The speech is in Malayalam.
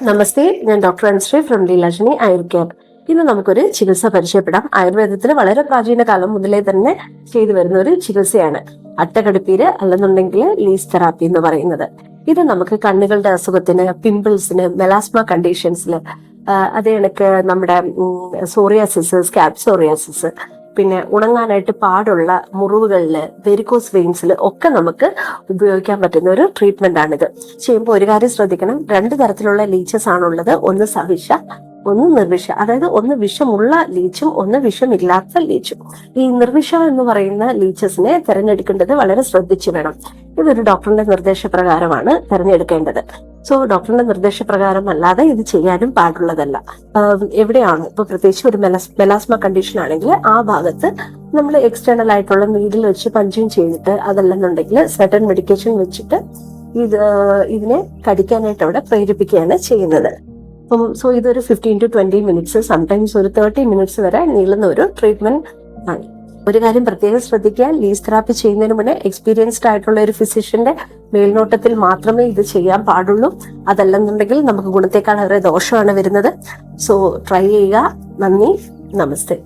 നമസ്തേ, ഞാൻ doctor Anushree from Leelajani Ayur care. ഇന്ന് നമുക്കൊരു ചികിത്സ പരിചയപ്പെടാം. ആയുർവേദത്തിൽ വളരെ പ്രാചീന കാലം മുതലേ തന്നെ ചെയ്തു വരുന്ന ഒരു ചികിത്സയാണ് അട്ടകടുപ്പീര് അല്ലെന്നുണ്ടെങ്കിൽ ലീസ് തെറാപ്പി എന്ന് പറയുന്നത്. ഇത് നമുക്ക് കണ്ണുകളുടെ അസുഖത്തിന്, പിമ്പിൾസിന്, മെലാസ്മ കണ്ടീഷൻസിൽ, അതേ കണക്ക് നമ്മുടെ സോറിയാസിസ്, സ്കാബ് സോറിയാസിസ്, പിന്നെ ഉണങ്ങാനായിട്ട് പാടുള്ള മുറിവുകളിൽ, വെരിക്കോസ് വെയിൻസിൽ ഒക്കെ നമുക്ക് ഉപയോഗിക്കാൻ പറ്റുന്ന ഒരു ട്രീറ്റ്മെന്റ് ആണിത്. ചെയ്യുമ്പോൾ ഒരു കാര്യം ശ്രദ്ധിക്കണം, 2 തരത്തിലുള്ള ലീച്ചസ് ആണുള്ളത്. ഒന്ന് സവിഷ, ഒന്ന് നിർവിഷ. അതായത് ഒന്ന് വിഷമുള്ള ലീച്ചും ഒന്ന് വിഷമില്ലാത്ത ലീച്ചും. ഈ നിർവിഷം എന്ന് പറയുന്ന ലീച്ചസിനെ തിരഞ്ഞെടുക്കേണ്ടത് വളരെ ശ്രദ്ധിച്ചു വേണം. ഇതൊരു ഡോക്ടറിന്റെ നിർദ്ദേശപ്രകാരമാണ് തിരഞ്ഞെടുക്കേണ്ടത്. സോ ഡോക്ടറിന്റെ നിർദ്ദേശപ്രകാരം അല്ലാതെ ഇത് ചെയ്യാനും പാടുള്ളതല്ല. എവിടെയാണ് ഇപ്പൊ പ്രത്യേകിച്ച് ഒരു മെലാസ്മ കണ്ടീഷൻ ആണെങ്കിൽ ആ ഭാഗത്ത് നമ്മൾ എക്സ്റ്റേണൽ ആയിട്ടുള്ള നീഡിൽ വെച്ച് പഞ്ചിങ് ചെയ്തിട്ട്, അതല്ലെന്നുണ്ടെങ്കിൽ സർട്ടൻ മെഡിക്കേഷൻ വെച്ചിട്ട് ഇതിനെ കടിക്കാനായിട്ട് അവിടെ പ്രേരിപ്പിക്കുകയാണ് ചെയ്യുന്നത്. സോ ഇതൊരു 15 to 20 മിനിറ്റ്സ്, സംടൈംസ് ഒരു 30 മിനിറ്റ്സ് വരെ നീളുന്ന ഒരു ട്രീറ്റ്മെന്റ് ആണ്. ഒരു കാര്യം പ്രത്യേകം ശ്രദ്ധിക്കുക, ലീസ് തെറാപ്പി ചെയ്യുന്നതിന് മുന്നേ എക്സ്പീരിയൻസ്ഡ് ആയിട്ടുള്ള ഒരു ഫിസിഷ്യന്റെ മേൽനോട്ടത്തിൽ മാത്രമേ ഇത് ചെയ്യാൻ പാടുള്ളൂ. അതല്ലെന്നുണ്ടെങ്കിൽ നമുക്ക് ഗുണത്തേക്കാൾ ഏറെ ദോഷമാണ് വരുന്നത്. സോ ട്രൈ ചെയ്യുക. നന്ദി, നമസ്തേ.